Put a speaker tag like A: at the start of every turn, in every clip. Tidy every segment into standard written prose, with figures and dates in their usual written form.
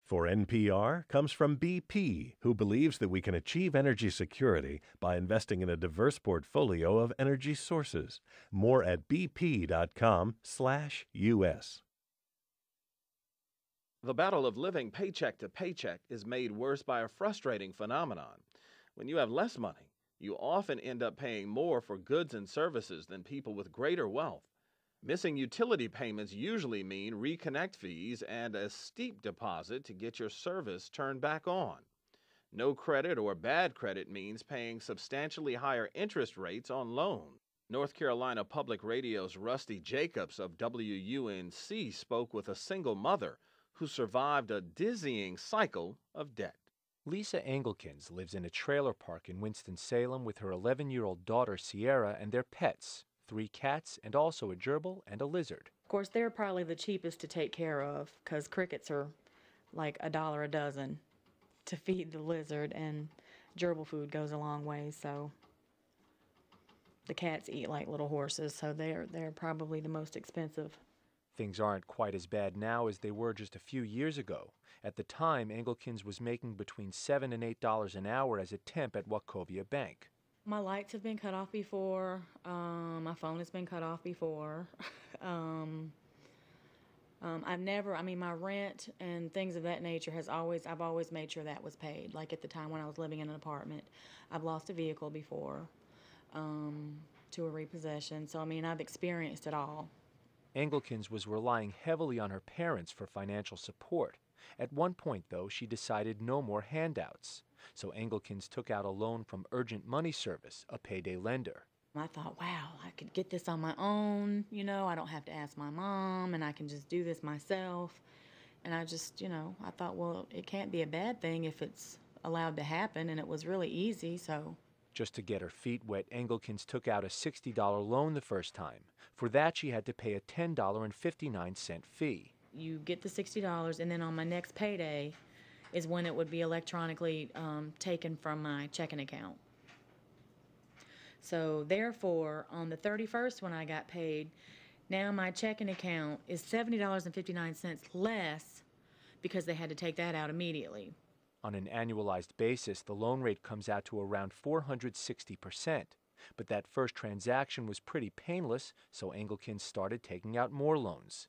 A: For NPR comes from BP, who believes that we can achieve energy security by investing in a diverse portfolio of energy sources. More at bp.com/US.
B: The battle of living paycheck to paycheck is made worse by a frustrating phenomenon. When you have less money, you often end up paying more for goods and services than people with greater wealth. Missing utility payments usually mean reconnect fees and a steep deposit to get your service turned back on. No credit or bad credit means paying substantially higher interest rates on loans. North Carolina Public Radio's Rusty Jacobs of WUNC spoke with a single mother who survived a dizzying cycle of debt.
C: Lisa Engelkins lives in a trailer park in Winston-Salem with her 11-year-old daughter Sierra and their pets, 3 cats and also a gerbil and a lizard.
D: Of course, they're probably the cheapest to take care of because crickets are like $1 a dozen to feed the lizard, and gerbil food goes a long way, so the cats eat like little horses, so they're probably the most expensive.
C: Things aren't quite as bad now as they were just a few years ago. At the time, Engelkins was making between $7 and $8 an hour as a temp at Wachovia Bank.
D: My lights have been cut off before. My phone has been cut off before. My rent and things of that nature I've always made sure that was paid. Like at the time when I was living in an apartment, I've lost a vehicle before to a repossession. So, I've experienced it all.
C: Engelkins was relying heavily on her parents for financial support. At one point, though, she decided no more handouts. So Engelkins took out a loan from Urgent Money Service, a payday lender.
D: I thought, wow, I could get this on my own, I don't have to ask my mom, and I can just do this myself. And I just, I thought, well, it can't be a bad thing if it's allowed to happen, and it was really easy, so.
C: Just to get her feet wet, Engelkins took out a $60 loan the first time. For that, she had to pay a $10.59 fee.
D: You get the $60, and then on my next payday is when it would be electronically taken from my checking account. So therefore, on the 31st when I got paid, now my checking account is $70.59 less because they had to take that out immediately.
C: On an annualized basis, the loan rate comes out to around 460%. But that first transaction was pretty painless, so Engelkins started taking out more loans.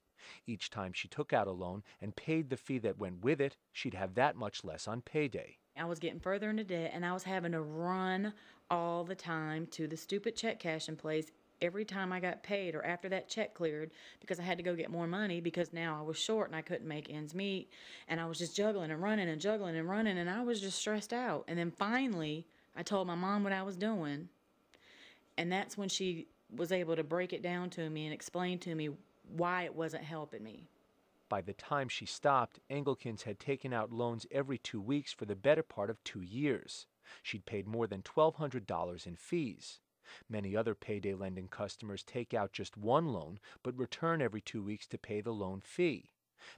C: Each time she took out a loan and paid the fee that went with it, she'd have that much less on payday.
D: I was getting further into debt, and I was having to run all the time to the stupid check cashing place every time I got paid or after that check cleared, because I had to go get more money because now I was short and I couldn't make ends meet, and I was just juggling and running and juggling and running, and I was just stressed out. And then finally, I told my mom what I was doing, and that's when she was able to break it down to me and explain to me why it wasn't helping me.
C: By the time she stopped, Engelkins had taken out loans every 2 weeks for the better part of 2 years. She'd paid more than $1,200 in fees. Many other payday lending customers take out just one loan, but return every 2 weeks to pay the loan fee.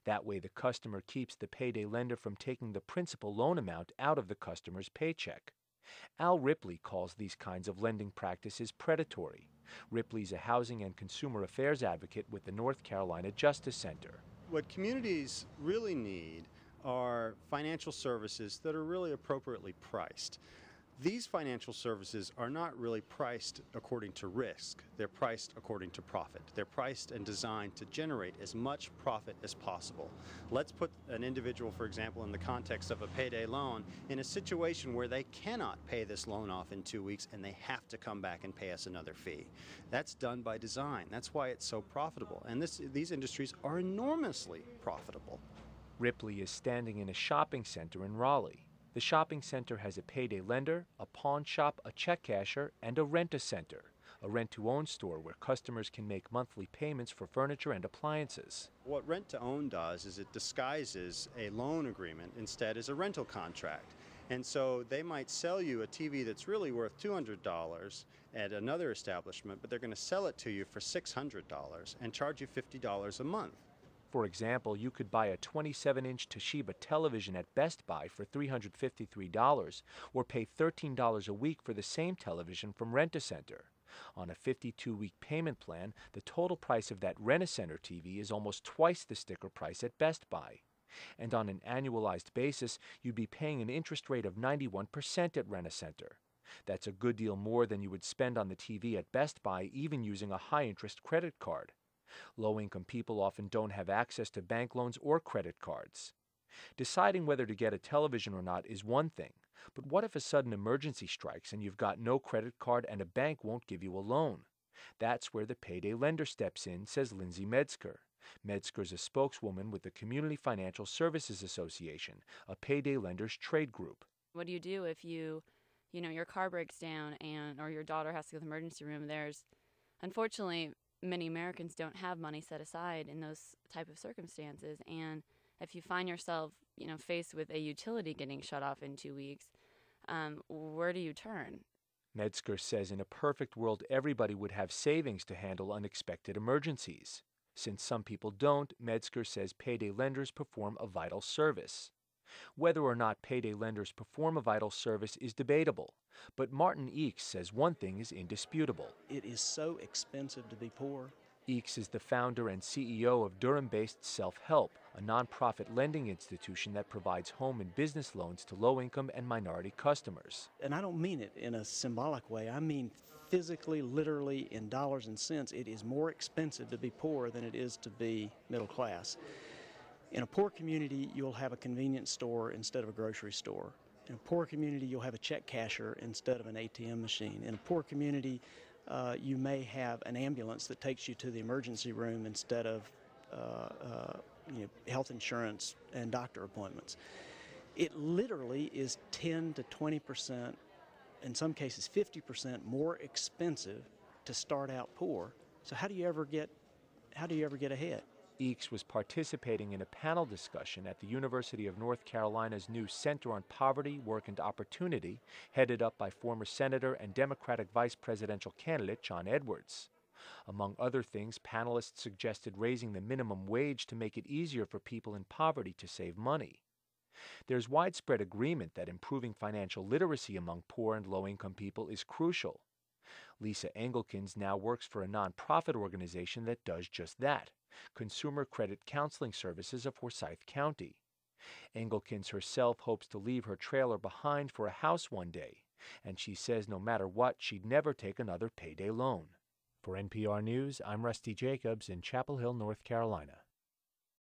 C: That way, the customer keeps the payday lender from taking the principal loan amount out of the customer's paycheck. Al Ripley calls these kinds of lending practices predatory. Ripley's a housing and consumer affairs advocate with the North Carolina Justice Center.
E: What communities really need are financial services that are really appropriately priced. These financial services are not really priced according to risk. They're priced according to profit. They're priced and designed to generate as much profit as possible. Let's put an individual, for example, in the context of a payday loan, in a situation where they cannot pay this loan off in 2 weeks and they have to come back and pay us another fee. That's done by design. That's why it's so profitable. And these industries are enormously profitable.
C: Ripley is standing in a shopping center in Raleigh. The shopping center has a payday lender, a pawn shop, a check casher, and a rent-a-center, a rent-to-own store where customers can make monthly payments for furniture and appliances.
E: What rent-to-own does is it disguises a loan agreement instead as a rental contract. And so they might sell you a TV that's really worth $200 at another establishment, but they're going to sell it to you for $600 and charge you $50 a month.
C: For example, you could buy a 27-inch Toshiba television at Best Buy for $353 or pay $13 a week for the same television from Rent-A-Center. On a 52-week payment plan, the total price of that Rent-A-Center TV is almost twice the sticker price at Best Buy. And on an annualized basis, you'd be paying an interest rate of 91% at Rent-A-Center. That's a good deal more than you would spend on the TV at Best Buy, even using a high-interest credit card. Low-income people often don't have access to bank loans or credit cards. Deciding whether to get a television or not is one thing, but what if a sudden emergency strikes and you've got no credit card and a bank won't give you a loan? That's where the payday lender steps in, says Lindsay Metzger. Metzger's a spokeswoman with the Community Financial Services Association, a payday lenders trade group.
F: What do you do if your car breaks down or your daughter has to go to the emergency room? Unfortunately, many Americans don't have money set aside in those type of circumstances. And if you find yourself, faced with a utility getting shut off in 2 weeks, where do you turn?
C: Metzger says in a perfect world, everybody would have savings to handle unexpected emergencies. Since some people don't, Metzger says payday lenders perform a vital service. Whether or not payday lenders perform a vital service is debatable, but Martin Eakes says one thing is indisputable.
G: It is so expensive to be poor.
C: Eakes is the founder and CEO of Durham-based Self-Help, a nonprofit lending institution that provides home and business loans to low-income and minority customers.
G: And I don't mean it in a symbolic way. I mean physically, literally, in dollars and cents. It is more expensive to be poor than it is to be middle class. In a poor community, you'll have a convenience store instead of a grocery store. In a poor community, you'll have a check casher instead of an ATM machine. In a poor community, you may have an ambulance that takes you to the emergency room instead of health insurance and doctor appointments. It literally is 10 to 20%, in some cases 50% more expensive to start out poor. So how do you ever get ahead?
C: Eakes was participating in a panel discussion at the University of North Carolina's new Center on Poverty, Work, and Opportunity, headed up by former Senator and Democratic Vice Presidential candidate John Edwards. Among other things, panelists suggested raising the minimum wage to make it easier for people in poverty to save money. There's widespread agreement that improving financial literacy among poor and low-income people is crucial. Lisa Engelkins now works for a nonprofit organization that does just that, Consumer Credit Counseling Services of Forsyth County. Engelkins herself hopes to leave her trailer behind for a house one day, and she says no matter what, she'd never take another payday loan. For NPR News, I'm Rusty Jacobs in Chapel Hill, North Carolina.